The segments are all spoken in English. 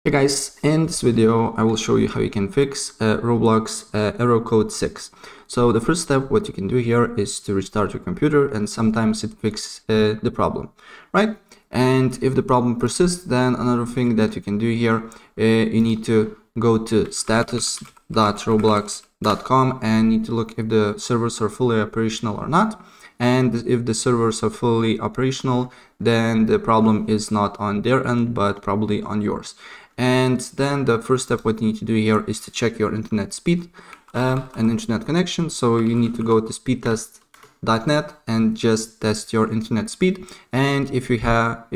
Hey guys, in this video I will show you how you can fix Roblox error code 6. So the first step, what you can do here is to restart your computer, and sometimes it fixes the problem, right? And if the problem persists, then another thing that you can do here, you need to go to status.roblox.com and need to look if the servers are fully operational or not. And if the servers are fully operational, then the problem is not on their end, but probably on yours. And then the first step what you need to do here is to check your internet speed and internet connection. So you need to go to speedtest.net and just test your internet speed. And if you have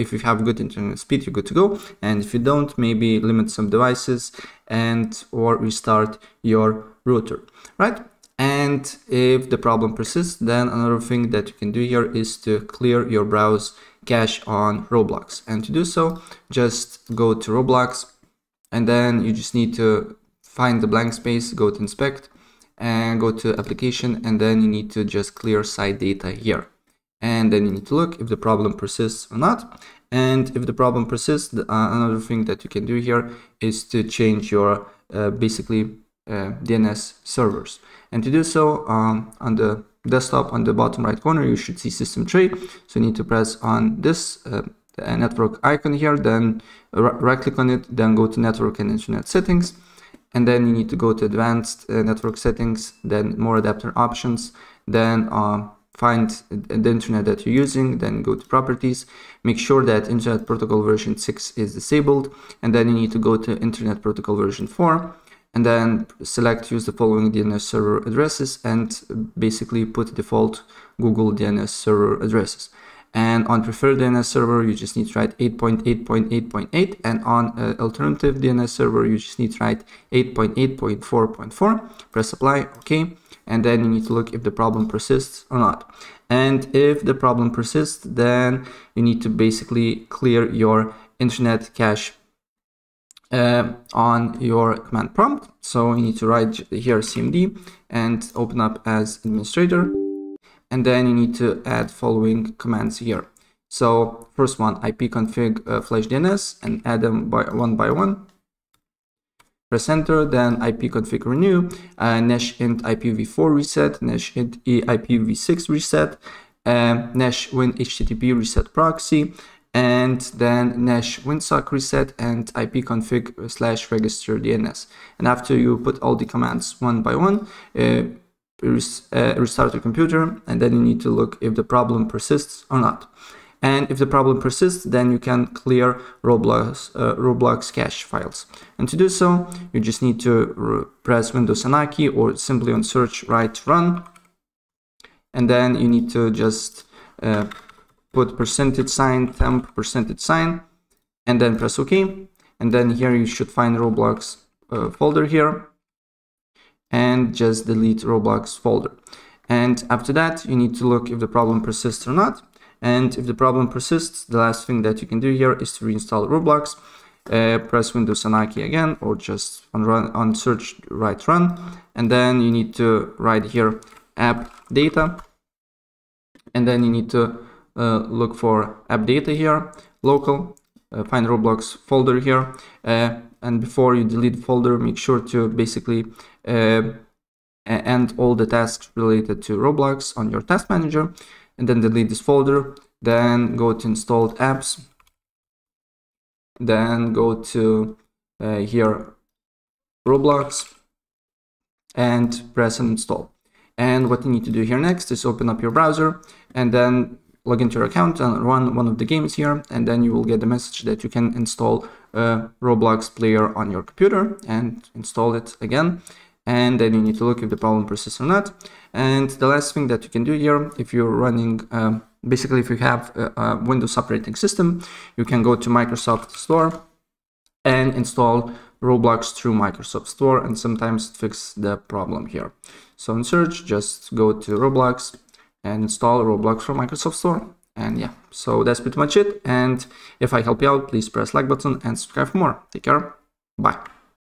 good internet speed, you're good to go. And if you don't, maybe limit some devices and or restart your router, right? And if the problem persists, then another thing that you can do here is to clear your browse cache on Roblox. And to do so, just go to Roblox, and then you just need to find the blank space, go to inspect and go to application, and then you need to just clear site data here. And then you need to look if the problem persists or not. And if the problem persists, another thing that you can do here is to change your DNS servers. And to do so, on the desktop on the bottom right corner, you should see system tray. So you need to press on this network icon here, then right click on it, then go to network and internet settings. And then you need to go to advanced network settings, then more adapter options, then find the internet that you're using, then go to properties, make sure that internet protocol version 6 is disabled, and then you need to go to internet protocol version 4. And then select use the following DNS server addresses and basically put default Google DNS server addresses. And on preferred DNS server, you just need to write 8.8.8.8, and on alternative DNS server, you just need to write 8.8.4.4. Press apply, okay, and then you need to look if the problem persists or not. And if the problem persists, then you need to basically clear your internet cache on your command prompt. So you need to write here cmd and open up as administrator, and then you need to add following commands here. So first one, ipconfig flash DNS, and add them one by one. Press enter, then ipconfig renew, nesh int ipv4 reset, nesh int ipv6 reset, nesh win http reset proxy, and then nesh winsock reset and ipconfig /register DNS. And after you put all the commands one by one, restart your computer, and then you need to look if the problem persists or not. And if the problem persists, then you can clear Roblox cache files. And to do so, you just need to press Windows and A key, or simply on search write run, and then you need to just put %, temp %, and then press OK. And then here you should find Roblox folder here, and just delete Roblox folder. And after that, you need to look if the problem persists or not. And if the problem persists, the last thing that you can do here is to reinstall Roblox. Press Windows and A key again, or just on search write run, and then you need to write here app data, and then you need to look for app data here, local, find Roblox folder here, and before you delete the folder, make sure to basically end all the tasks related to Roblox on your task manager, and then delete this folder. Then go to installed apps, then go to here Roblox, and press uninstall. And what you need to do here next is open up your browser and then log into your account and run one of the games here, and then you will get the message that you can install Roblox player on your computer, and install it again. And then you need to look if the problem persists or not. And the last thing that you can do here, if you're running, basically if you have a Windows operating system, you can go to Microsoft Store and install Roblox through Microsoft Store, and sometimes it fixes the problem here. So in search, just go to Roblox and install Roblox from Microsoft Store. And yeah, so that's pretty much it. And if I help you out, please press like button and subscribe for more. Take care. Bye.